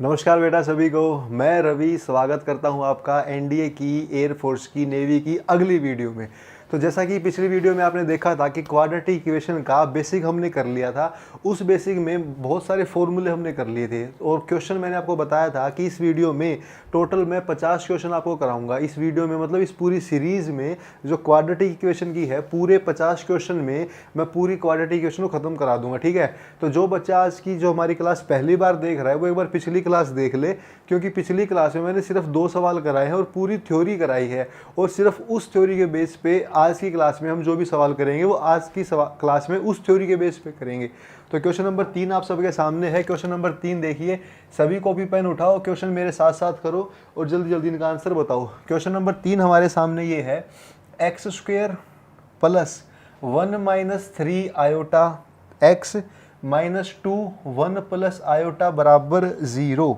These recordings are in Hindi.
नमस्कार बेटा सभी को। मैं रवि स्वागत करता हूं आपका एनडीए की, एयरफोर्स की, नेवी की अगली वीडियो में। तो जैसा कि पिछली वीडियो में आपने देखा था कि क्वाड्रेटिक इक्वेशन का बेसिक हमने कर लिया था। उस बेसिक में बहुत सारे फॉर्मूले हमने कर लिए थे और क्वेश्चन मैंने आपको बताया था कि इस वीडियो में टोटल मैं 50 क्वेश्चन आपको कराऊंगा। इस वीडियो में मतलब इस पूरी सीरीज़ में जो क्वाड्रेटिक इक्वेशन की है, पूरे 50 क्वेश्चन में मैं पूरी क्वाड्रेटिक इक्वेशन को ख़त्म करा दूंगा। ठीक है, तो जो बच्चा आज की जो हमारी क्लास पहली बार देख रहा है वो एक बार पिछली क्लास देख ले, क्योंकि पिछली क्लास में मैंने सिर्फ 2 सवाल कराए हैं और पूरी थ्योरी कराई है। और सिर्फ उस थ्योरी के बेस पे आज की क्लास में हम जो भी सवाल करेंगे वो आज की क्लास में उस थ्योरी के बेस पे करेंगे। तो क्वेश्चन नंबर 3 आप सबके सामने है। क्वेश्चन नंबर 3 देखिए, सभी कॉपी पेन उठाओ, क्वेश्चन मेरे साथ साथ करो और जल्दी जल्दी इनका आंसर बताओ। क्वेश्चन नंबर 3 हमारे सामने ये है, x square plus 1 minus 3 iota x minus 2 1 plus iota बराबर 0।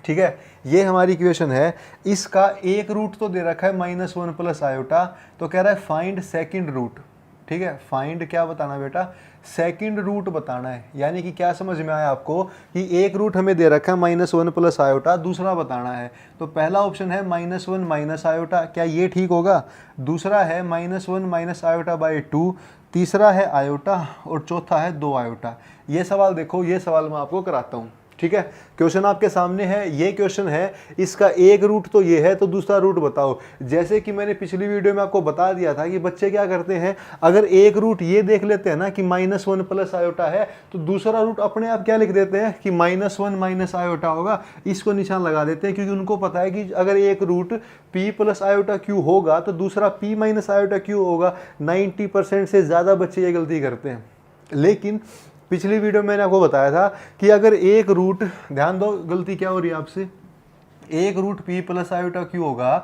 ठीक है, ये हमारी इक्वेशन है। इसका एक रूट तो दे रखा है -1 प्लस आयोटा, तो कह रहा है फाइंड सेकंड रूट। ठीक है, फाइंड क्या बताना बेटा, सेकंड रूट बताना है। यानी कि क्या समझ में आया आपको कि एक रूट हमें दे रखा है -1 प्लस आयोटा, दूसरा बताना है। तो पहला ऑप्शन है -1 माइनस आयोटा, क्या ये ठीक होगा? दूसरा है -1 माइनस आयोटा बाई 2, तीसरा है आयोटा और चौथा है 2 आयोटा। ये सवाल देखो, ये सवाल मैं आपको कराता हूँ। ठीक है, क्वेश्चन आपके सामने है, ये क्वेश्चन है, इसका एक रूट तो ये है, तो दूसरा रूट बताओ। जैसे कि मैंने पिछली वीडियो में आपको बता दिया था कि बच्चे क्या करते हैं, अगर एक रूट ये देख लेते हैं ना कि -1 प्लस आयोटा है, तो दूसरा रूट अपने आप क्या लिख देते हैं कि -1 माइनस आयोटा होगा, इसको निशान लगा देते हैं, क्योंकि उनको पता है कि अगर एक root p plus iota q होगा तो दूसरा p माइनस आयोटा q होगा। 90% से ज़्यादा बच्चे ये गलती करते हैं। लेकिन पिछली वीडियो में मैंने आपको बताया था कि अगर एक रूट, ध्यान दो गलती क्या हो रही है आपसे, एक root p plus iota q होगा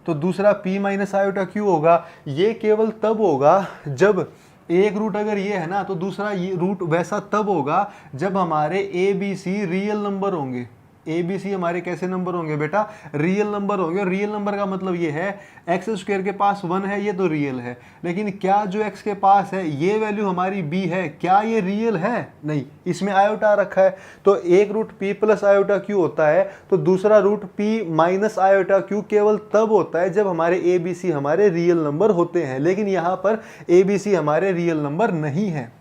तो दूसरा p माइनस आयोटा q होगा। ये केवल तब होगा जब एक रूट अगर ये है ना, तो दूसरा ये रूट वैसा तब होगा जब हमारे A B C real number होंगे। ए बी सी हमारे कैसे नंबर होंगे बेटा, रियल नंबर होंगे। और रियल नंबर का मतलब ये है, एक्स स्क्वायर के पास 1 है, ये तो रियल है, लेकिन क्या जो एक्स के पास है ये वैल्यू हमारी बी है, क्या ये रियल है? नहीं, इसमें आयोटा रखा है। तो एक root p plus iota q होता है, तो दूसरा root p minus iota q केवल तब होता है जब हमारे ए बी सी हमारे रियल नंबर होते हैं। लेकिन यहाँ पर ए बी सी हमारे रियल नंबर नहीं है।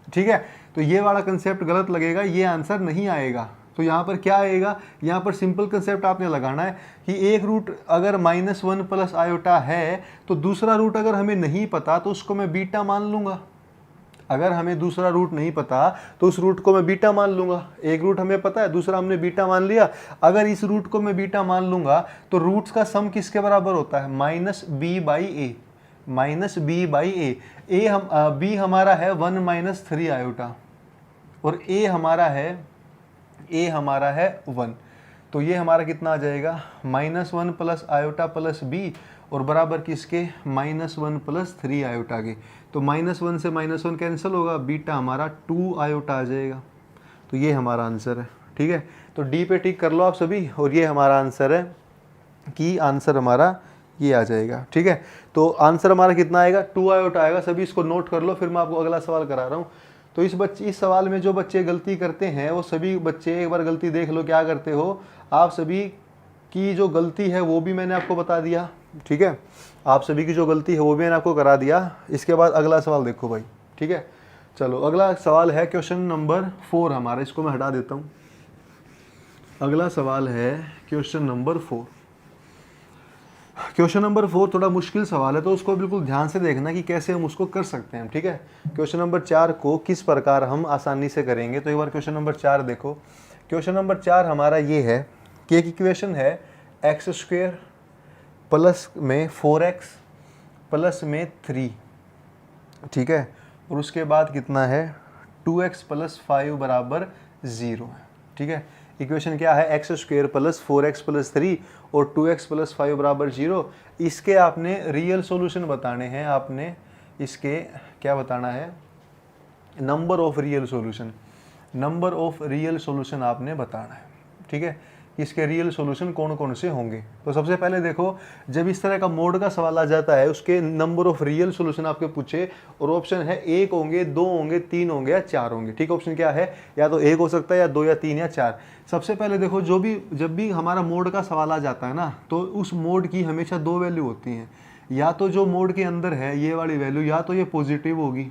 ठीक है, तो ये वाला कंसेप्ट गलत लगेगा, ये आंसर नहीं आएगा। तो यहाँ पर क्या आएगा, यहाँ पर सिंपल कंसेप्ट आपने लगाना है कि एक रूट अगर -1 प्लस आयोटा है, तो दूसरा रूट अगर हमें नहीं पता तो उसको मैं बीटा मान लूँगा। अगर हमें दूसरा रूट नहीं पता तो उस रूट को मैं बीटा मान लूँगा। एक रूट हमें पता है, दूसरा हमने बीटा मान लिया। अगर इस रूट को मैं बीटा मान लूँगा तो रूट्स का सम किसके बराबर होता है, -b/a, -b/a। b हमारा है 1 माइनस 3 आयोटा और a हमारा है 1। तो ये हमारा कितना आ जाएगा, -1 प्लस आयोटा प्लस b और बराबर किसके, -1 प्लस 3 आयोटा के। तो -1 से -1 कैंसिल होगा, बीटा हमारा 2 आयोटा आ जाएगा। तो ये हमारा आंसर है। ठीक है, तो डी पे टिक कर लो आप सभी, और ये हमारा आंसर है कि आंसर हमारा ये आ जाएगा। ठीक है, तो आंसर हमारा कितना आएगा, 2 आयोटा आएगा। सभी इसको नोट कर लो, फिर मैं आपको अगला सवाल करा रहा हूँ। तो इस सवाल में जो बच्चे गलती करते हैं वो सभी बच्चे एक बार गलती देख लो क्या करते हो। आप सभी की जो गलती है वो भी मैंने आपको बता दिया। ठीक है, आप सभी की जो गलती है वो भी मैंने आपको करा दिया। इसके बाद अगला सवाल देखो भाई। ठीक है, चलो अगला सवाल है क्वेश्चन नंबर 4 हमारा, इसको मैं हटा देता हूँ। अगला सवाल है क्वेश्चन नंबर 4। क्वेश्चन नंबर 4 थोड़ा मुश्किल सवाल है, तो उसको बिल्कुल ध्यान से देखना कि कैसे हम उसको कर सकते हैं। ठीक है, क्वेश्चन नंबर 4 को किस प्रकार हम आसानी से करेंगे। तो एक बार क्वेश्चन नंबर 4 देखो। क्वेश्चन नंबर 4 हमारा ये है कि एक इक्वेशन है, एक्स स्क्वेयर प्लस में 4x प्लस में 3। ठीक है, और उसके बाद कितना है, 2x प्लस 5 बराबर 0 है। ठीक है, इक्वेशन क्या है, x square plus 4x plus 3 और 2x प्लस 5 बराबर 0। इसके आपने रियल सॉल्यूशन बताने हैं। आपने इसके क्या बताना है, number of real solution, number of real solution आपने बताना है। ठीक है, कि इसके रियल सॉल्यूशन कौन कौन से होंगे। तो सबसे पहले देखो, जब इस तरह का मोड का सवाल आ जाता है, उसके नंबर ऑफ रियल सॉल्यूशन आपके पूछे और ऑप्शन है 1 होंगे, 2 होंगे, 3 होंगे या 4 होंगे। ठीक, ऑप्शन क्या है, या तो 1 हो सकता है या 2 या 3 या 4। सबसे पहले देखो, जब भी हमारा मोड का सवाल आ जाता है ना, तो उस मोड की हमेशा 2 वैल्यू होती हैं। या तो जो मोड के अंदर है ये वाली वैल्यू, या तो ये पॉजिटिव होगी,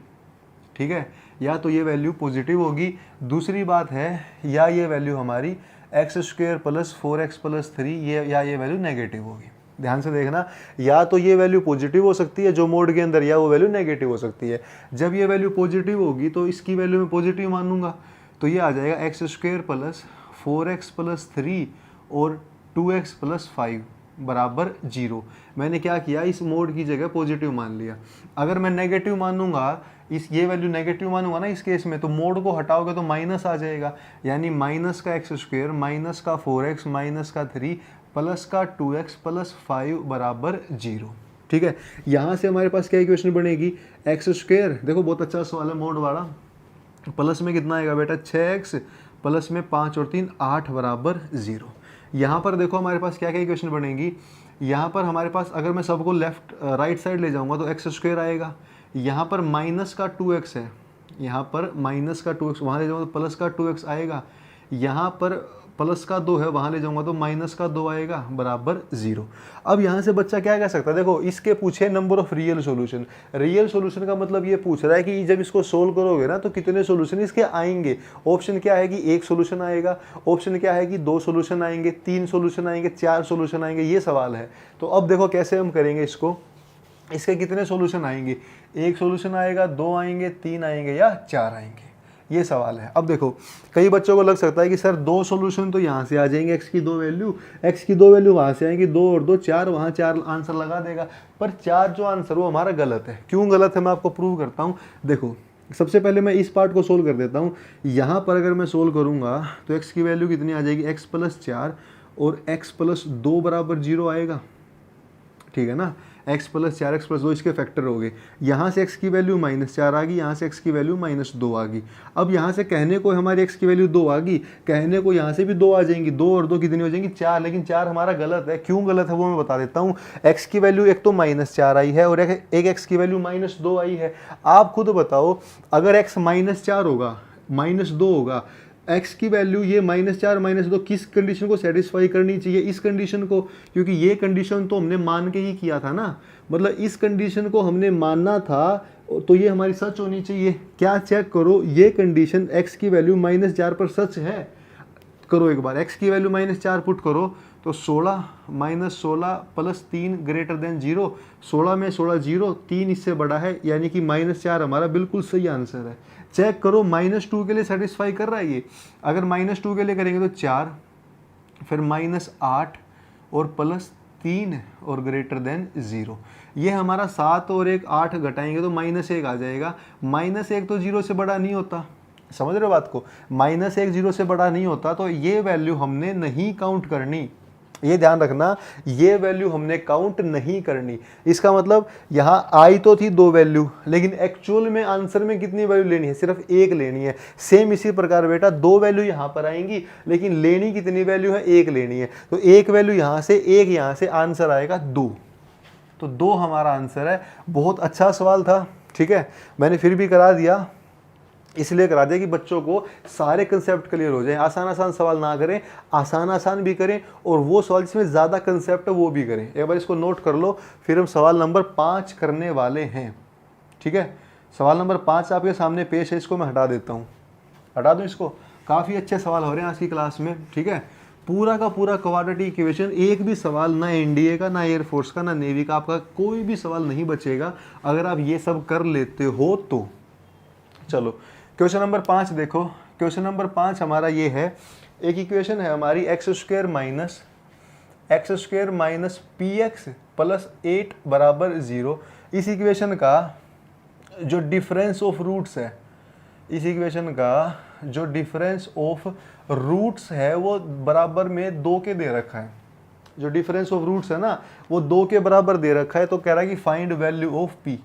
ठीक है, या तो ये वैल्यू पॉजिटिव होगी। दूसरी बात है, या ये वैल्यू हमारी x² + 4x + 3 ये वैल्यू नेगेटिव होगी। ध्यान से देखना, या तो ये वैल्यू पॉजिटिव हो सकती है जो मोड के अंदर, या वो वैल्यू नेगेटिव हो सकती है। जब ये वैल्यू पॉजिटिव होगी तो इसकी वैल्यू मैं पॉजिटिव मानूंगा, तो ये आ जाएगा x² + 4x + 3 और 2x + 5 बराबर 0। मैंने क्या किया, इस मोड की जगह पॉजिटिव मान लिया। अगर मैं नेगेटिव मानूंगा, ये वैल्यू नेगेटिव मानूंगा ना इस केस में, तो मोड को हटाओगे तो माइनस आ जाएगा, यानी माइनस का x² माइनस का 4x माइनस का 3 प्लस का 2x + 5 बराबर 0। ठीक है, यहाँ से हमारे पास क्या इक्वेशन बनेगी, x², देखो बहुत अच्छा सवाल है मोड वाला, प्लस में कितना आएगा बेटा 6x प्लस में 5 और 3 8 बराबर 0। यहाँ पर देखो हमारे पास क्या क्या इक्वेशन बनेगी, यहाँ पर हमारे पास अगर मैं सबको लेफ्ट राइट साइड ले जाऊँगा तो x² आएगा, यहाँ पर माइनस का 2x है, यहाँ पर माइनस का 2x, वहाँ ले जाऊँगा तो प्लस का 2x आएगा, यहाँ पर प्लस का 2 है, वहाँ ले जाऊँगा तो माइनस का 2 आएगा बराबर 0। अब यहाँ से बच्चा क्या कह सकता है, देखो इसके पूछे number of real solution. Real solution का मतलब ये पूछ रहा है कि जब इसको सोल्व करोगे ना तो कितने सॉल्यूशन इसके आएंगे। ऑप्शन क्या है कि 1 सॉल्यूशन आएगा, ऑप्शन क्या है कि 2 सॉल्यूशन आएंगे, 3 सॉल्यूशन आएंगे, 4 सॉल्यूशन आएंगे, ये सवाल है। तो अब देखो कैसे हम करेंगे इसको, इसके कितने सॉल्यूशन आएंगे, 1 सॉल्यूशन आएगा, 2 आएंगे, 3 आएंगे या 4 आएंगे, ये सवाल है। अब देखो कई बच्चों को लग सकता है कि सर 2 सॉल्यूशन तो यहाँ से आ जाएंगे, x की 2 वैल्यू वहाँ से आएंगी, 2 और 2 4, वहाँ 4 आंसर लगा देगा। पर 4 जो आंसर वो हमारा गलत है। क्यों गलत है मैं आपको प्रूव करता हूँ। देखो सबसे पहले मैं इस पार्ट को सोल्व कर देता हूँ। यहाँ पर अगर मैं सोल्व करूँगा तो x की वैल्यू कितनी आ जाएगी, x + 4 और x + 2 बराबर 0 आएगा, ठीक है ना। x + 4 x + 2 इसके फैक्टर हो गए। यहाँ से x की वैल्यू -4 आ गई, यहाँ से x की वैल्यू -2 आ गई। अब यहाँ से कहने को हमारी x की वैल्यू 2 आ गई, कहने को यहाँ से भी 2 आ जाएंगी, 2 और 2 कितनी हो जाएंगी 4, लेकिन 4 हमारा गलत है। क्यों गलत है वो मैं बता देता हूँ। x की वैल्यू एक तो -4 आई है और एक x की वैल्यू -2 आई है। आप खुद बताओ, अगर x -4 होगा -2 होगा, x की वैल्यू ये -4 -2 किस कंडीशन को सेटिस्फाई करनी चाहिए, इस कंडीशन को, क्योंकि ये कंडीशन तो हमने मान के ही किया था ना, मतलब इस कंडीशन को हमने मानना था, तो ये हमारी सच होनी चाहिए। क्या चेक करो, ये कंडीशन x की वैल्यू -4 पर सच है। करो एक बार, x की वैल्यू -4 पुट करो तो 16 -16 + 3 > 0, 16 में 16 0, 3 इससे बड़ा है, यानी कि -4 हमारा बिल्कुल सही आंसर है। चेक करो -2 के लिए सेटिस्फाई कर रहा है ये। अगर -2 के लिए करेंगे तो 4, फिर -8 और +3 और > 0। ये हमारा 7 और 1 8 घटाएंगे तो -1 आ जाएगा। -1 तो 0 से बड़ा नहीं होता, समझ रहे हो बात को। -1 0 से बड़ा नहीं होता, तो ये वैल्यू हमने नहीं काउंट करनी, ये ध्यान रखना, ये वैल्यू हमने काउंट नहीं करनी। इसका मतलब यहाँ आई तो थी 2 वैल्यू, लेकिन एक्चुअल में आंसर में कितनी वैल्यू लेनी है, सिर्फ 1 लेनी है। सेम इसी प्रकार बेटा 2 वैल्यू यहाँ पर आएंगी, लेकिन लेनी कितनी वैल्यू है, 1 लेनी है। तो 1 वैल्यू यहाँ से, 1 यहाँ से, आंसर आएगा 2। तो 2 हमारा आंसर है। बहुत अच्छा सवाल था, ठीक है, मैंने फिर भी करा दिया, इसलिए करा दिया कि बच्चों को सारे कंसेप्ट क्लियर हो जाए। आसान सवाल ना करें, आसान भी करें, और वो सवाल जिसमें ज़्यादा कंसेप्ट है वो भी करें। एक बार इसको नोट कर लो, फिर हम सवाल नंबर 5 करने वाले हैं, ठीक है। सवाल नंबर 5 आपके सामने पेश है, इसको मैं हटा देता हूँ, हटा दूँ इसको। काफ़ी अच्छे सवाल हो रहे हैं आज की क्लास में, ठीक है। पूरा का पूरा क्वाड्रेटिक इक्वेशन, एक भी सवाल ना एनडीए का, ना एयरफोर्स का, ना नेवी का, आपका कोई भी सवाल नहीं बचेगा अगर आप ये सब कर लेते हो तो। चलो क्वेश्चन नंबर 5 देखो। क्वेश्चन नंबर 5 हमारा ये है, एक इक्वेशन है हमारी x² - px + 8 बराबर 0। इस इक्वेशन का जो डिफरेंस ऑफ रूट्स है, इस इक्वेशन का जो डिफरेंस ऑफ रूट्स है वो बराबर में 2 के दे रखा है। जो डिफरेंस ऑफ रूट्स है ना वो 2 के बराबर दे रखा है। तो कह रहा है कि फाइंड वैल्यू ऑफ p।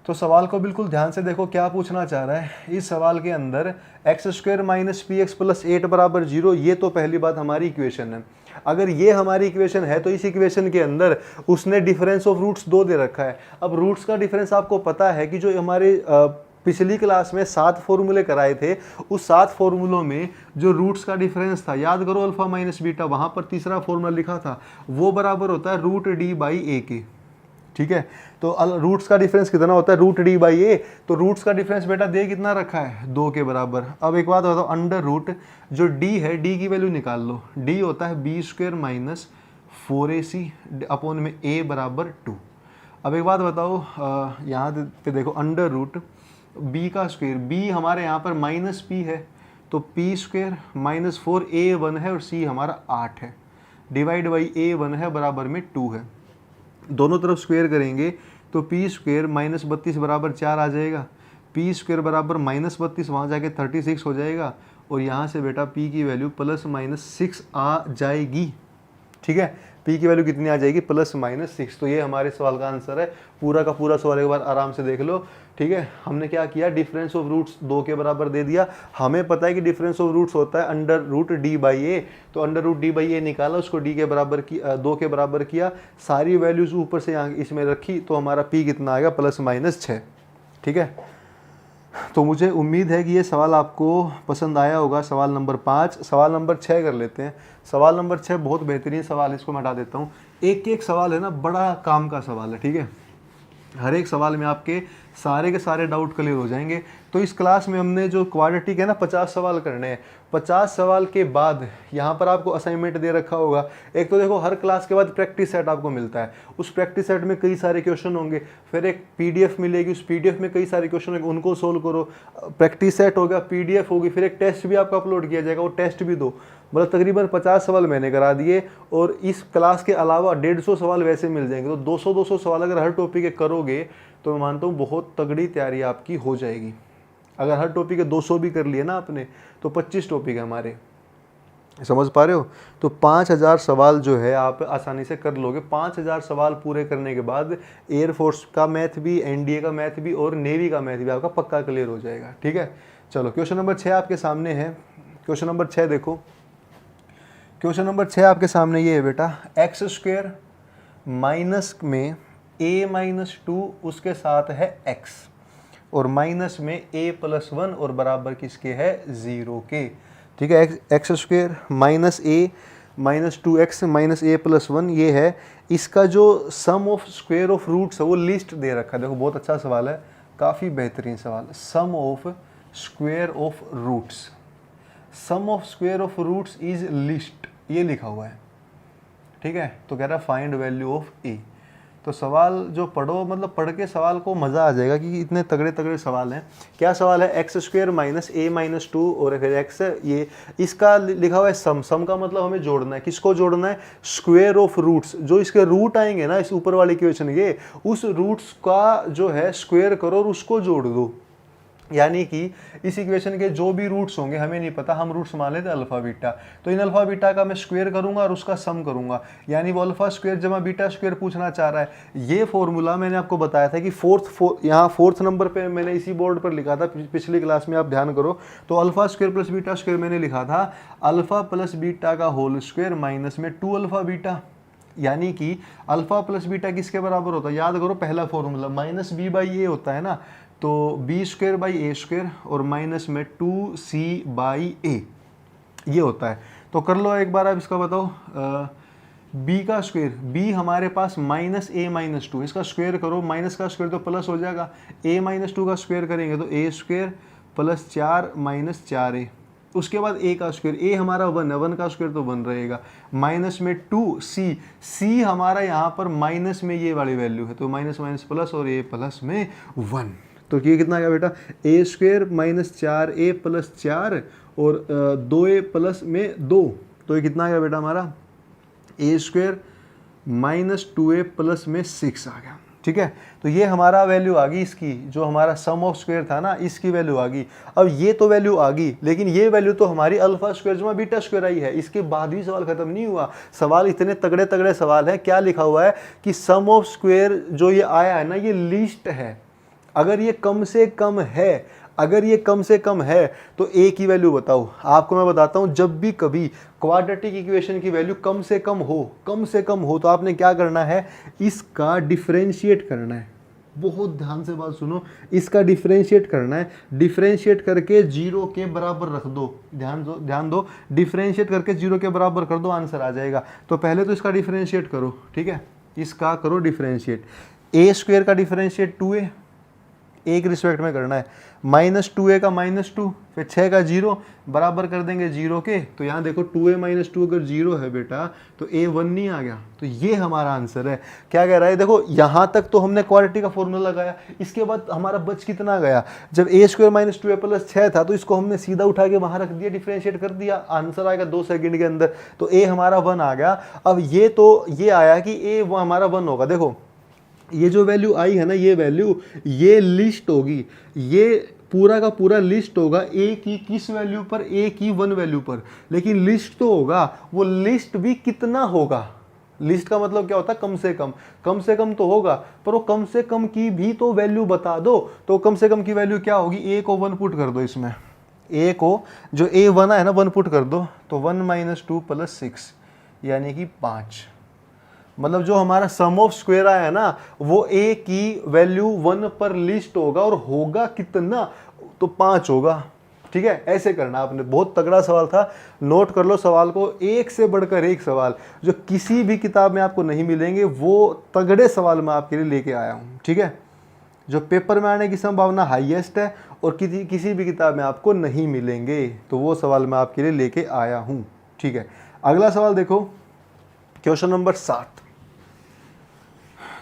तो सवाल को बिल्कुल ध्यान से देखो क्या पूछना चाह रहा है। इस सवाल के अंदर x square minus P x plus 8 बराबर 0, ये तो पहली बात हमारी इक्वेशन है। अगर ये हमारी इक्वेशन है तो इस इक्वेशन के अंदर उसने डिफरेंस ऑफ रूट्स 2 दे रखा है। अब रूट्स का डिफरेंस आपको पता है कि जो हमारे पिछली क्लास में 7 फॉर्मूले कराए थे, उस 7 फॉर्मूलों में जो रूट्स का डिफरेंस था, याद करो अल्फा माइनस बीटा, वहाँ पर तीसरा फॉर्मूला लिखा था, वो बराबर होता है रूट डी बाई ए के। ठीक है, तो रूट्स का डिफरेंस कितना होता है, रूट डी बाई ए। तो रूट्स का डिफरेंस बेटा दे कितना रखा है, 2 के बराबर। अब एक बात बताओ, अंडर रूट जो डी है, डी की वैल्यू निकाल लो। डी होता है B square minus 4ac upon में ए बराबर 2। अब एक बात बताओ, यहाँ पे देखो अंडर रूट बी का स्क्वायर, बी हमारे यहाँ पर माइनस पी है, तो पी स्क्वायर माइनस 4a1 है और सी हमारा 8 है, डिवाइड बाई a1 है बराबर में 2 है। दोनों तरफ स्क्वायर करेंगे तो पी स्क्वायर माइनस 32 बराबर 4 आ जाएगा, पी स्क्वायर बराबर माइनस 32 वहाँ जाके 36 हो जाएगा, और यहाँ से बेटा पी की वैल्यू प्लस माइनस 6 आ जाएगी। ठीक है, पी की वैल्यू कितनी आ जाएगी, प्लस माइनस 6। तो ये हमारे सवाल का आंसर है। पूरा का पूरा सवाल एक बार आराम से देख लो। ठीक है, हमने क्या किया, डिफरेंस ऑफ रूट्स 2 के बराबर दे दिया। हमें पता है कि डिफरेंस ऑफ रूट्स होता है अंडर रूट डी बाई ए, तो अंडर रूट डी बाई ए निकाला, उसको डी के बराबर की 2 के बराबर किया, सारी वैल्यूज ऊपर से यहाँ इसमें रखी, तो हमारा पी कितना आएगा, प्लस माइनस 6। ठीक है, तो मुझे उम्मीद है कि ये सवाल आपको पसंद आया होगा। सवाल नंबर 5, सवाल नंबर 6 कर लेते हैं। सवाल नंबर 6 बहुत बेहतरीन सवाल है, इसको मैं हटा देता हूँ। एक सवाल है ना, बड़ा काम का सवाल है। ठीक है, हर एक सवाल में आपके सारे के सारे डाउट क्लियर हो जाएंगे। तो इस क्लास में हमने जो क्वाड्रेटिक है ना, 50 सवाल करने हैं। 50 सवाल के बाद यहाँ पर आपको असाइनमेंट दे रखा होगा। एक तो देखो, हर क्लास के बाद प्रैक्टिस सेट आपको मिलता है, उस प्रैक्टिस सेट में कई सारे क्वेश्चन होंगे, फिर एक पीडीएफ मिलेगी, उस पीडीएफ में कई सारे क्वेश्चन होंगे, उनको सोल्व करो। प्रैक्टिस सेट होगा, पीडीएफ होगी, फिर एक टेस्ट भी आपका अपलोड किया जाएगा, वो टेस्ट भी दो। मतलब तकरीबन 50 सवाल मैंने करा दिए, और इस क्लास के अलावा 150 सवाल वैसे मिल जाएंगे। तो 200 सवाल अगर हर टॉपिक के करोगे तो मैं मानता हूँ बहुत तगड़ी तैयारी आपकी हो जाएगी। अगर हर टॉपिक के 200 भी कर लिए ना आपने, तो 25 टॉपिक है हमारे, समझ पा रहे हो। तो 5000 सवाल जो है आप आसानी से कर लोगे। 5000 सवाल पूरे करने के बाद एयरफोर्स का मैथ भी, एनडीए का मैथ भी और नेवी का मैथ भी आपका पक्का क्लियर हो जाएगा। ठीक है, चलो क्वेश्चन नंबर 6 आपके सामने है। क्वेश्चन नंबर 6 देखो, क्वेश्चन नंबर 6 आपके सामने ये है बेटा, एक्स स्क्वायर माइनस में a माइनस 2 उसके साथ है x, और माइनस में a प्लस 1 और बराबर किसके है, 0 के। ठीक है, x square minus a minus 2x minus a plus 1 ये है। इसका जो सम ऑफ स्क्वायर ऑफ रूट्स है वो लिस्ट दे रखा है। देखो बहुत अच्छा सवाल है, काफ़ी बेहतरीन सवाल। Sum of square of roots, sum of square of roots is list, ये लिखा हुआ है। ठीक है, तो कह रहा है फाइंड वैल्यू ऑफ a। तो सवाल जो पढ़ो, मतलब पढ़ के सवाल को मज़ा आ जाएगा कि इतने तगड़े तगड़े सवाल हैं। क्या सवाल है, x square minus a minus 2 और फिर x, ये इसका लिखा हुआ है सम। सम का मतलब हमें जोड़ना है, किसको जोड़ना है, स्क्वायर ऑफ रूट्स। जो इसके रूट आएंगे ना इस ऊपर वाले इक्वेशन के, उस रूट्स का जो है स्क्वायर करो और उसको जोड़ दो। यानी कि इस इक्वेशन के जो भी रूट्स होंगे, हमें नहीं पता, हम रूट्स मान लेते अल्फा बीटा, तो इन अल्फा बीटा का मैं स्क्वायर करूंगा और उसका सम करूंगा। यानी वो अल्फा स्क्वायर जमा बीटा स्क्वायर पूछना चाह रहा है। ये फॉर्मूला मैंने आपको बताया था कि यहाँ फोर्थ नंबर पे मैंने इसी बोर्ड पर लिखा था पिछली क्लास में, आप ध्यान करो। तो alpha square plus beta square मैंने लिखा था अल्फा प्लस बीटा का होल स्क्वायर माइनस में 2 अल्फा बीटा। यानी कि अल्फा प्लस बीटा किसके बराबर होता है, याद करो पहला formula, minus B by A होता है ना, तो B square by A square और माइनस में 2c बाई ए, ये होता है। तो कर लो एक बार, आप इसका बताओ, b का स्क्वायर, b हमारे पास माइनस a माइनस 2, इसका स्क्वायर करो, माइनस का स्क्वायर तो प्लस हो जाएगा, a माइनस 2 का स्क्वायर करेंगे तो a square plus 4 minus 4a, उसके बाद a का स्क्वायर, a हमारा 1 है, 1 का स्क्वायर तो 1 रहेगा, माइनस में 2c हमारा यहाँ पर माइनस में ये वाली वैल्यू है, तो माइनस माइनस प्लस और a प्लस में 1। तो ये कितना गया बेटा, a square minus 4a plus 4 और 2a प्लस में 2, तो ये कितना गया बेटा हमारा, a square minus 2a plus में 6 आ गया। ठीक है, तो ये हमारा वैल्यू आ गई इसकी, जो हमारा सम ऑफ स्क्वायर था ना, इसकी वैल्यू आ गई। अब ये तो वैल्यू आ गई, लेकिन ये वैल्यू तो हमारी अल्फा स्क्वायर जमा बीटा स्क्वायर आई है। इसके बाद भी सवाल खत्म नहीं हुआ, सवाल इतने तगड़े तगड़े सवाल है। क्या लिखा हुआ है कि सम ऑफ स्क्वायर जो ये आया है ना, ये लिस्ट है। अगर ये कम से कम है, अगर ये कम से कम है तो a की वैल्यू बताओ। आपको मैं बताता हूँ, जब भी कभी क्वाड्रेटिक इक्वेशन की वैल्यू कम से कम हो तो आपने क्या करना है, इसका डिफरेंशिएट करना है। बहुत ध्यान से बात सुनो, इसका डिफरेंशिएट करना है। डिफरेंशिएट करके 0 के बराबर रख दो, ध्यान दो, डिफरेंशिएट करके 0 के बराबर कर दो, आंसर आ जाएगा। तो पहले तो इसका डिफरेंशिएट करो, ठीक है, इसका करो डिफरेंशिएट। ए स्क्वायर का डिफरेंशिएट 2a, एक रिस्पेक्ट में करना है, -2a का -2, फिर 6 का 0, बराबर कर देंगे 0 के। तो यहाँ देखो 2a - 2 अगर 0 है बेटा तो a 1 नहीं आ गया, तो ये हमारा आंसर है। क्या कह रहा है, देखो यहाँ तक तो हमने क्वाड्रेटिक का फॉर्मूला लगाया, इसके बाद हमारा बच कितना गया, जब a² - 2a + 6 था तो इसको हमने सीधा उठा के वहाँ रख दिया, डिफरेंशिएट कर दिया, आंसर आएगा 2 सेकंड के अंदर। तो a हमारा 1 आ गया। अब ये तो ये आया कि a वो हमारा 1 होगा। देखो ये जो वैल्यू आई है ना, ये वैल्यू, ये लिस्ट होगी, ये पूरा का पूरा लिस्ट होगा ए की किस वैल्यू पर, ए की 1 वैल्यू पर। लेकिन लिस्ट तो होगा, वो लिस्ट भी कितना होगा, लिस्ट का मतलब क्या होता है, कम से कम तो होगा, पर वो कम से कम की भी तो वैल्यू बता दो। तो कम से कम की वैल्यू क्या होगी, ए को 1 पुट कर दो इसमें, ए को जो ए 1 है ना 1 पुट कर दो, तो 1 - 2 + 6 यानी कि 5। मतलब जो हमारा सम ऑफ स्क्वायर आया है ना, वो ए की वैल्यू 1 पर लिस्ट होगा, और होगा कितना, तो 5 होगा। ठीक है, ऐसे करना आपने। बहुत तगड़ा सवाल था, नोट कर लो सवाल को, एक से बढ़कर एक सवाल जो किसी भी किताब में आपको नहीं मिलेंगे, वो तगड़े सवाल मैं आपके लिए लेके आया हूँ। ठीक है, जो पेपर में आने की संभावना हाईएस्ट है और किसी भी किताब में आपको नहीं मिलेंगे, तो वो सवाल मैं आपके लिए लेके आया हूँ। ठीक है, अगला सवाल देखो, क्वेश्चन नंबर 7।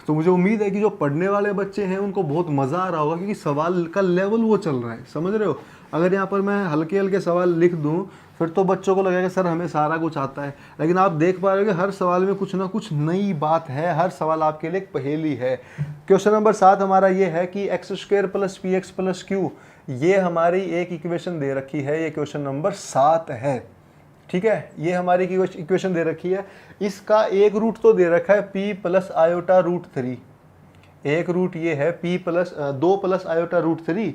तो मुझे उम्मीद है कि जो पढ़ने वाले बच्चे हैं उनको बहुत मज़ा आ रहा होगा, क्योंकि सवाल का लेवल वो चल रहा है, समझ रहे हो। अगर यहाँ पर मैं हल्के हल्के सवाल लिख दूँ फिर तो बच्चों को लगेगा सर हमें सारा कुछ आता है, लेकिन आप देख पा रहे हो कि हर सवाल में कुछ ना कुछ नई बात है, हर सवाल आपके लिए एक पहेली है। क्वेश्चन नंबर 7 हमारा ये है कि x² + px + q, ये हमारी एक इक्वेशन दे रखी है, ये क्वेश्चन नंबर 7 है। ठीक है, ये हमारी इक्वेशन दे रखी है, इसका एक रूट तो दे रखा है p + i√3, एक रूट ये है p + 2 + i√3,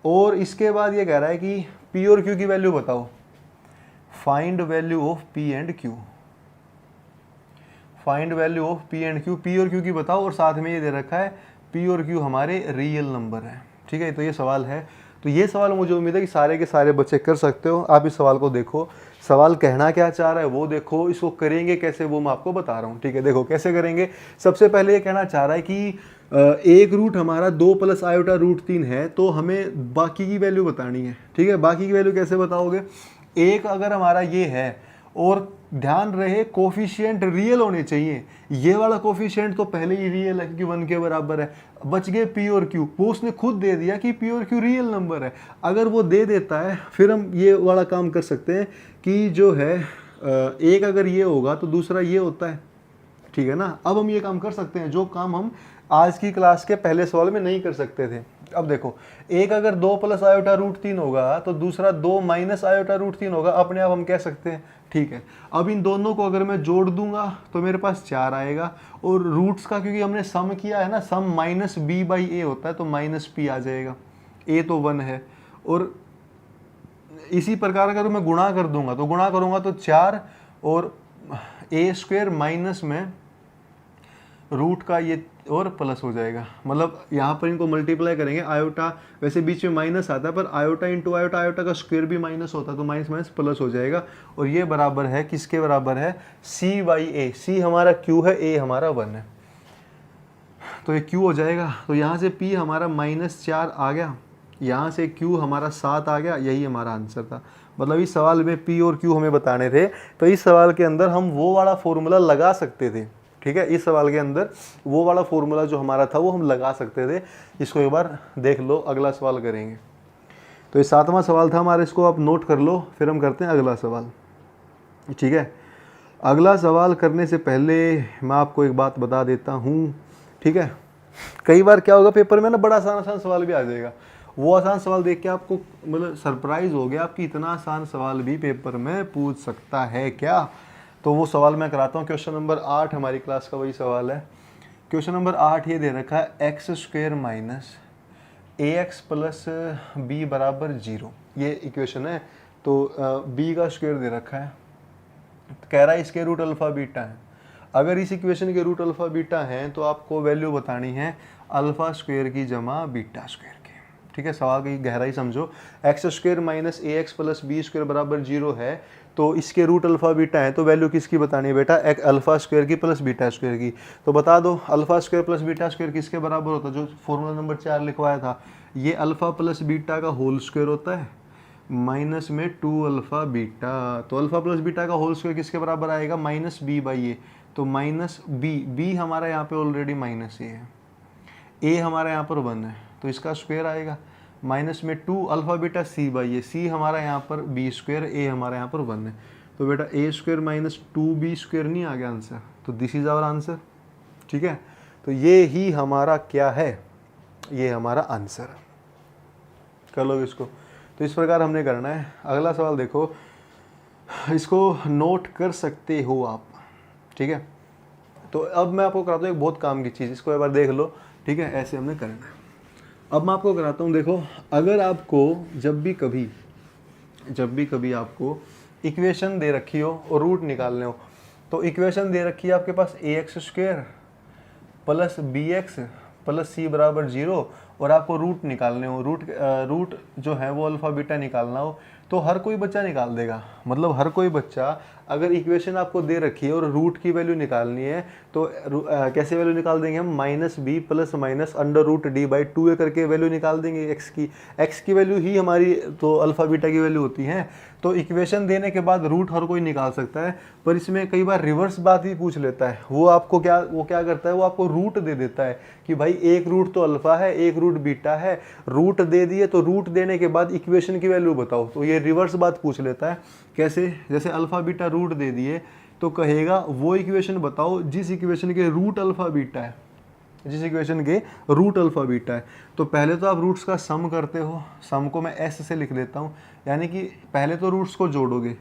और इसके बाद ये कह रहा है कि p और q की वैल्यू बताओ, find value of p and q, find value of p and q, p और q की बताओ, और साथ में ये दे रखा है p और q हमारे रियल नंबर है। ठीक है, तो ये सवाल है। तो ये सवाल मुझे उम्मीद है कि सारे के सारे बच्चे कर सकते हो। आप इस सवाल को देखो, सवाल कहना क्या चाह रहा है वो देखो, इसको करेंगे कैसे वो मैं आपको बता रहा हूँ। ठीक है, देखो कैसे करेंगे। सबसे पहले ये कहना चाह रहा है कि एक रूट हमारा 2 + i√3 है, तो हमें बाकी की वैल्यू बतानी है। ठीक है, बाकी की वैल्यू कैसे बताओगे, एक अगर हमारा ये है, और ध्यान रहे कोफिशिएंट रियल होने चाहिए, ये वाला कोफिशिएंट तो पहले ही रियल है क्योंकि 1 के बराबर है। बच गए p और q, वो उसने खुद दे दिया कि p और q रियल नंबर है। अगर वो दे देता है फिर हम ये वाला काम कर सकते हैं कि जो है एक अगर ये होगा तो दूसरा ये होता है। ठीक है ना, अब हम ये काम कर सकते हैं जो काम हम आज की क्लास के पहले सवाल में नहीं कर सकते थे। अब देखो, एक अगर 2 + i√3 होगा तो दूसरा 2 - i√3 होगा, अपने आप हम कह सकते हैं। ठीक है, अब इन दोनों को अगर मैं जोड़ दूंगा तो मेरे पास 4 आएगा, और रूट्स का क्योंकि हमने सम किया है ना, सम -b/a होता है, तो -p आ जाएगा, a तो 1 है। और इसी प्रकार अगर मैं गुणा कर दूंगा तो गुणा करूंगा तो 4 और a² माइनस में रूट का ये और प्लस हो जाएगा। मतलब यहाँ पर इनको मल्टीप्लाई करेंगे, आयोटा वैसे बीच में माइनस आता है, पर आयोटा इंटू आयोटा, आयोटा का स्क्वायर भी माइनस होता है, तो माइनस माइनस प्लस हो जाएगा। और ये बराबर है किसके बराबर है, c/a। c हमारा q है, a हमारा 1 है, तो ये q हो जाएगा। तो यहाँ से p हमारा -4 आ गया, यहाँ से q हमारा 7 आ गया, यही हमारा आंसर था। मतलब इस सवाल में p और q हमें बताने थे, तो इस सवाल के अंदर हम वो वाला फॉर्मूला लगा सकते थे। ठीक है, इस सवाल के अंदर वो वाला फॉर्मूला जो हमारा था वो हम लगा सकते थे। इसको एक बार देख लो, अगला सवाल करेंगे। तो ये 7वां सवाल था हमारा, इसको आप नोट कर लो, फिर हम करते हैं अगला सवाल। ठीक है, अगला सवाल करने से पहले मैं आपको एक बात बता देता हूँ। ठीक है, कई बार क्या होगा पेपर में ना, बड़ा आसान आसान सवाल भी आ जाएगा, वो आसान सवाल देख के आपको मतलब सरप्राइज हो गया आपकी, इतना आसान सवाल भी पेपर में पूछ सकता है क्या। तो वो सवाल मैं कराता हूँ। क्वेश्चन नंबर 8 हमारी क्लास का वही सवाल है। क्वेश्चन नंबर 8 ये दे रखा है x² ax प्लस बी बराबर 0, ये इक्वेशन है। तो b का स्क्वायर दे रखा है, कह रहा है इसके रूट अल्फ़ा बीटा है। अगर इस इक्वेशन के रूट अल्फ़ा बीटा हैं तो आपको वैल्यू बतानी है अल्फ़ा स्क्वायर की जमा बीटा स्क्वायर की। ठीक है, सवाल की गहराई समझो। एक्स स्क्वायर माइनस ए एक्स प्लस बी स्क्वायर बराबर 0 है, तो इसके रूट अल्फ़ा बीटा है, तो वैल्यू किसकी बतानी है बेटा? एक अल्फ़ा स्क्वायर की प्लस बीटा स्क्वायर की। तो बता दो alpha square plus beta square किसके बराबर होता है? जो फॉर्मूला नंबर 4 लिखवाया था, ये अल्फ़ा प्लस बीटा का होल स्क्वायर होता है माइनस में 2 अल्फ़ा बीटा। तो अल्फ़ा प्लस बीटा का होल स्क्वायर किसके बराबर आएगा? माइनस बी बाई ए। तो माइनस बी हमारा यहाँ पे ऑलरेडी माइनस ए हमारा यहाँ पर 1 है, तो इसका स्क्वायर आएगा माइनस में 2 अल्फ़ा बीटा सी बाई ए। सी हमारा यहाँ पर बी स्क्वायर, ए हमारा यहाँ पर 1 है। तो बेटा ए स्क्वायर माइनस 2b स्क्वायर नहीं आ गया आंसर? तो दिस इज़ आवर आंसर। ठीक है, तो ये ही हमारा क्या है? ये हमारा आंसर। कर लो इसको। तो इस प्रकार हमने करना है। अगला सवाल देखो, इसको नोट कर सकते हो आप। ठीक है, तो अब मैं आपको कराता हूँ एक बहुत काम की चीज़, इसको एक बार देख लो। ठीक है, ऐसे हमने करना है। अब मैं आपको कराता हूँ, देखो अगर आपको जब भी कभी आपको इक्वेशन दे रखी हो और रूट निकालने हो, तो इक्वेशन दे रखी है आपके पास a x square plus b x plus c बराबर 0 और आपको रूट निकालने हो, रूट जो है वो अल्फ़ा बीटा निकालना हो, तो हर कोई बच्चा निकाल देगा। मतलब हर कोई बच्चा, अगर इक्वेशन आपको दे रखी है और रूट की वैल्यू निकालनी है तो कैसे वैल्यू निकाल देंगे हम? Minus B plus minus under root D by 2a करके वैल्यू निकाल देंगे एक्स की वैल्यू ही हमारी तो अल्फ़ा बीटा की वैल्यू होती है। तो इक्वेशन देने के बाद रूट हर कोई निकाल सकता है, पर इसमें कई बार रिवर्स बात भी पूछ लेता है। वो क्या करता है? वो आपको रूट दे देता है कि भाई एक रूट तो अल्फ़ा है, एक रूट बीटा है। रूट दे दिए तो रूट देने के बाद इक्वेशन की वैल्यू बताओ, तो ये रिवर्स बात पूछ लेता है। कैसे? जैसे अल्फ़ा बीटा रूट दे दिए तो कहेगा वो इक्वेशन बताओ जिस इक्वेशन के रूट अल्फ़ा बीटा है, जिस इक्वेशन के रूट अल्फ़ा बीटा है। तो पहले तो आप रूट्स का सम करते हो, सम को मैं एस से लिख लेता हूँ, यानी कि पहले तो रूट्स को जोड़ोगे,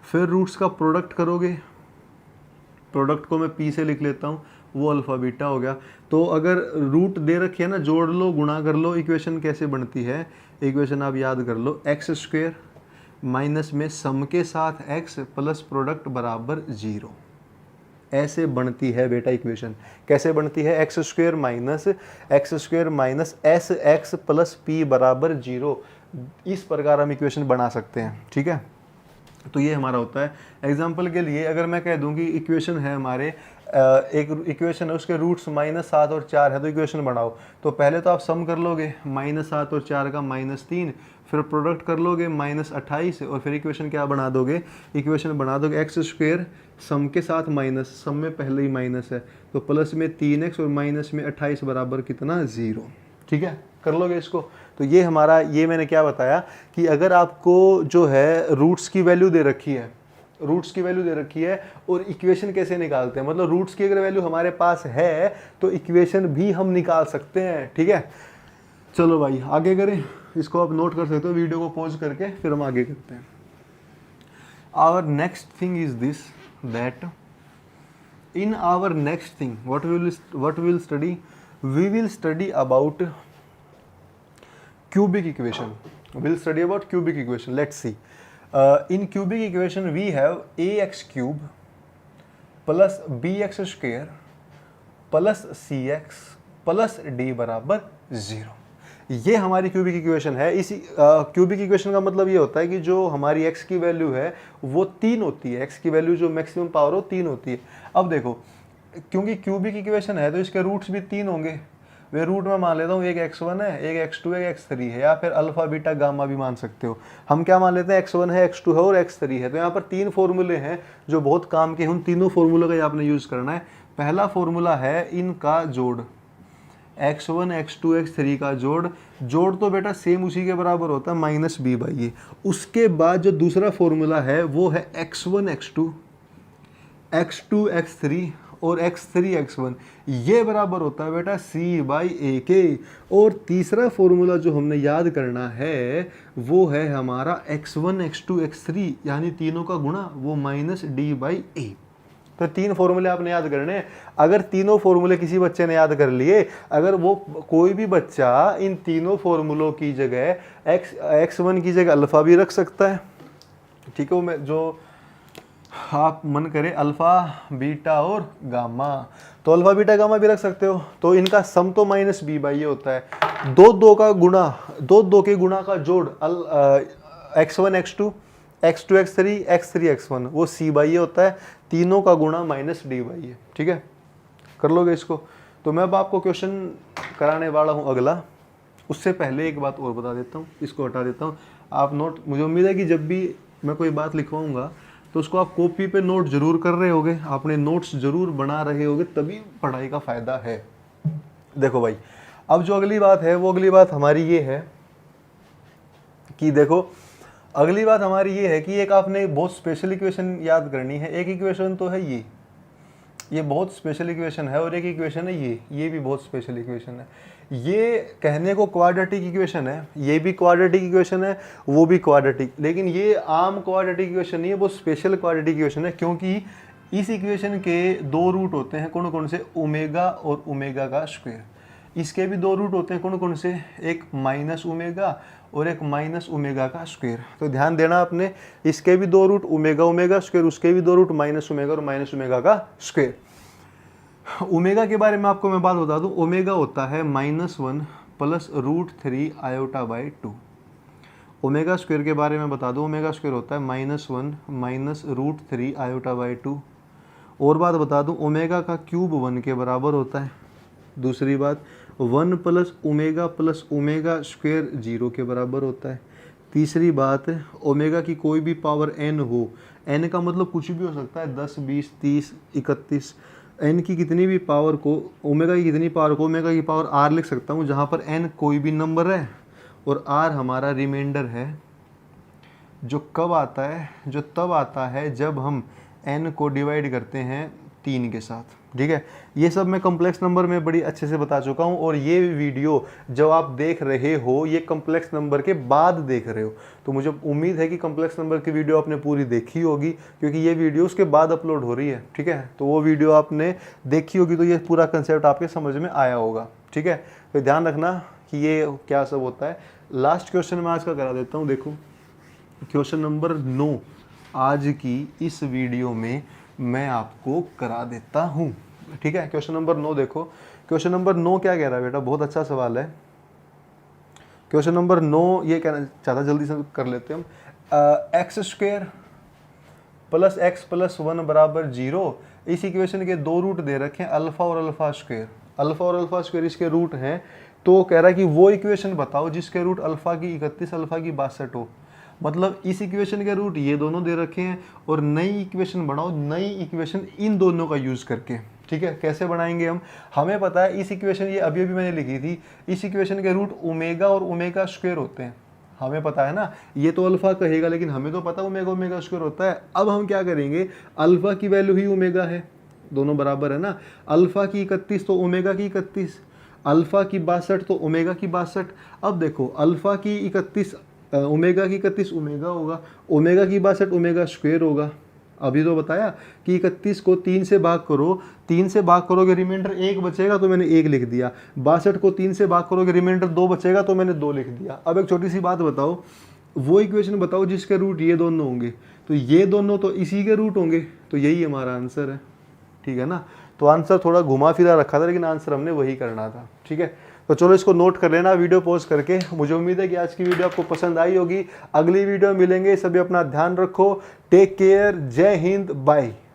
फिर रूट्स का प्रोडक्ट करोगे, प्रोडक्ट को मैं पी से लिख लेता हूँ, वो अल्फ़ा बीटा हो गया। तो अगर रूट दे रखी है ना, जोड़ लो गुणा कर लो, इक्वेशन कैसे बनती है? इक्वेशन आप याद कर लो, एक्स स्क्वायर माइनस में सम के साथ एक्स प्लस प्रोडक्ट बराबर 0, ऐसे बनती है बेटा इक्वेशन। कैसे बनती है? X square minus S x plus P बराबर 0, इस प्रकार हम इक्वेशन बना सकते हैं। ठीक है, तो ये हमारा होता है। एग्जाम्पल के लिए अगर मैं कह दूं कि इक्वेशन है हमारे एक इक्वेशन है, उसके रूट्स -7 और 4 है, तो इक्वेशन बनाओ। तो पहले तो आप सम कर लोगे -7 और 4 का -3, फिर प्रोडक्ट कर लोगे -28 और फिर इक्वेशन क्या बना दोगे? इक्वेशन बना दोगे एक्स स्क्वायर सम के साथ माइनस, सम में पहले ही माइनस है तो प्लस में 3x और माइनस में 28 बराबर कितना? 0। ठीक है, कर लोगे इसको। तो ये हमारा, ये मैंने क्या बताया कि अगर आपको जो है रूट्स की वैल्यू दे रखी है, और इक्वेशन कैसे निकालते हैं, मतलब रूट्स की अगर वैल्यू हमारे पास है तो इक्वेशन भी हम निकाल सकते हैं। ठीक है, चलो भाई आगे करें। इसको आप नोट कर सकते हो, वीडियो को पॉज करके फिर हम आगे करते हैं। Our next thing is this, that in our next thing what we will study, we will study about cubic equation. Let's see. In cubic equation we have ax cube plus bx square plus cx plus d बराबर 0। ये हमारी क्यूबिक इक्वेशन है। इसी क्यूबिक इक्वेशन का मतलब ये होता है कि जो हमारी x की वैल्यू है वो 3 होती है, x की वैल्यू जो मैक्सिमम पावर हो 3 होती है। अब देखो, क्योंकि क्यूबिक इक्वेशन है तो इसके रूट्स भी 3 होंगे। वे रूट में मान लेता हूँ, एक x1 है, एक x2 है, एक x3 है, या फिर अल्फा बीटा गामा भी मान सकते हो। हम क्या मान लेते हैं? x1 है, x2 है और x3 है। तो यहाँ पर 3 फॉर्मूले हैं जो बहुत काम के हैं, उन तीनों फॉर्मूलों का आपने यूज़ करना है। पहला फॉर्मूला है इनका जोड़, x1 x2 x3 का जोड़ तो बेटा सेम उसी के बराबर होता है -b/a। उसके बाद जो दूसरा फॉर्मूला है वो है x1 x2 x2 x3 और x3 x1, ये बराबर होता है बेटा c/a के। और तीसरा फॉर्मूला जो हमने याद करना है वो है हमारा x1 x2 x3, यानी तीनों का गुणा, वो -d/a। तो 3 फॉर्मूले आपने याद करने हैं। अगर तीनों फॉर्मूले किसी बच्चे ने याद कर लिए, अगर वो कोई भी बच्चा इन तीनों फॉर्मूलों की जगह x1 की जगह अल्फ़ा भी रख सकता है, ठीक है, वो मैं जो आप मन करे अल्फ़ा बीटा और गामा, तो अल्फ़ा बीटा गामा भी रख सकते हो। तो इनका सम तो माइनस बी बाई ये होता है, दो दो के गुणा का जोड़ x1 x2 x2 x3 x3 x1 वो c बाई ये होता है, तीनों का गुणा माइनस डी बाई ये, ठीक है, कर लोगे इसको। तो मैं अब आपको क्वेश्चन कराने वाला हूँ अगला। उससे पहले एक बात और बता देता हूँ, इसको हटा देता हूँ। आप नोट, मुझे उम्मीद है कि जब भी मैं कोई बात लिखवाऊंगा तो उसको आप कॉपी पे नोट जरूर कर रहे होगे, आपने नोट्स जरूर बना रहे होगे, तभी पढ़ाई का फ़ायदा है। देखो भाई, अब जो अगली बात है वो अगली बात हमारी ये है कि देखो, अगली बात हमारी ये है कि एक आपने बहुत स्पेशल इक्वेशन याद करनी है। एक इक्वेशन तो है ये बहुत स्पेशल इक्वेशन है, और एक इक्वेशन है ये भी बहुत स्पेशल इक्वेशन है। ये कहने को क्वाड्रेटिक इक्वेशन है, ये भी क्वाड्रेटिक इक्वेशन है, वो भी क्वाड्रेटिक, लेकिन ये आम क्वाड्रेटिक इक्वेशन नहीं है, वो स्पेशल क्वाड्रेटिक इक्वेशन है, क्योंकि इस इक्वेशन के 2 रूट होते हैं। कौन कौन से? ओमेगा और ओमेगा का स्क्वायर। इसके भी 2 रूट होते हैं। कौन कौन से? एक माइनस ओमेगा और एक माइनस ओमेगा का स्क्वायर। तो ध्यान देना आपने, इसके भी 2 रूट ओमेगा ओमेगा स्क्वायर, उसके भी 2 रूट माइनस ओमेगा और माइनस ओमेगा का स्क्वायर। ओमेगा के बारे में आपको मैं बात बता दूं, ओमेगा होता है -1 plus √3 iota by 2। Omega square के बारे में बता दूं, ओमेगा स्क्वायर होता है -1 माइनस √3 आयोटा बाई 2। और बात बता दूं, ओमेगा का क्यूब 1 के बराबर होता है। दूसरी बात, 1 प्लस ओमेगा स्क्वायर 0 के बराबर होता है। तीसरी बात, ओमेगा की कोई भी पावर n हो, n का मतलब कुछ भी हो सकता है, 10 20 30 31, n की कितनी भी पावर को, ओमेगा की कितनी पावर को ओमेगा की पावर r लिख सकता हूँ, जहाँ पर n कोई भी नंबर है और r हमारा रिमाइंडर है, जो कब आता है? जो तब आता है जब हम n को डिवाइड करते हैं 3 के साथ, ठीक है। ये सब मैं कम्प्लेक्स नंबर में बड़ी अच्छे से बता चुका हूँ, और ये वीडियो जो आप देख रहे हो ये कम्प्लेक्स नंबर के बाद देख रहे हो, तो मुझे उम्मीद है कि कम्प्लेक्स नंबर की वीडियो आपने पूरी देखी होगी, क्योंकि ये वीडियो उसके बाद अपलोड हो रही है, ठीक है। तो वो वीडियो आपने देखी होगी, तो ये पूरा कंसेप्ट आपके समझ में आया होगा, ठीक है। तो ध्यान रखना कि ये क्या सब होता है। लास्ट क्वेश्चन मैं आज का करा देता हूँ। देखो, क्वेश्चन नंबर 9 आज की इस वीडियो में मैं आपको करा देता हूँ, ठीक है। क्वेश्चन नंबर 9 देखो, क्वेश्चन नंबर 9 क्या कह रहा है बेटा? बहुत अच्छा सवाल है। क्वेश्चन नंबर 9 ये कहना चाहता, जल्दी से कर लेते हैं हम। X square plus x plus 1 बराबर 0। इस इक्वेशन के 2 रूट दे रखे हैं, अल्फा और अल्फा स्क्वायर। अल्फा और अल्फा स्क्वायर इसके रूट हैं। तो कह रहा है कि वो इक्वेशन बताओ जिसके रूट अल्फा की 31 अल्फा की 62 हो। मतलब इस इक्वेशन के रूट ये दोनों दे रखे हैं, और नई इक्वेशन बनाओ, नई इक्वेशन इन दोनों का यूज़ करके, ठीक है। कैसे बनाएंगे हम? हमें पता है इस इक्वेशन, ये अभी अभी मैंने लिखी थी, इस इक्वेशन के रूट ओमेगा और ओमेगा स्क्वायर होते हैं, हमें पता है ना। ये तो अल्फा कहेगा, लेकिन हमें तो पता ओमेगा ओमेगा स्क्वायर होता है। अब हम क्या करेंगे, अल्फा की वैल्यू ही ओमेगा है, दोनों बराबर है ना। अल्फा की 31 तो ओमेगा की 31, अल्फा की 62 तो ओमेगा की 62। अब देखो, अल्फा की 31 ओमेगा की 31 ओमेगा होगा, ओमेगा की 62 ओमेगा स्क्वायर होगा। अभी तो बताया कि 31 को 3 से भाग करो, 3 से भाग करोगे रिमाइंडर 1 बचेगा, तो मैंने 1 लिख दिया। 62 को 3 से भाग करोगे रिमाइंडर 2 बचेगा, तो मैंने 2 लिख दिया। अब एक छोटी सी बात बताओ, वो इक्वेशन बताओ जिसके रूट ये दोनों होंगे, तो ये दोनों तो इसी के रूट होंगे, तो यही हमारा आंसर है, ठीक है ना। तो आंसर थोड़ा घुमा फिरा रखा था, लेकिन आंसर हमने वही करना था, ठीक है। तो चलो इसको नोट कर लेना वीडियो पॉज करके। मुझे उम्मीद है कि आज की वीडियो आपको पसंद आई होगी। अगली वीडियो मिलेंगे, सभी अपना ध्यान रखो, टेक केयर, जय हिंद, बाय।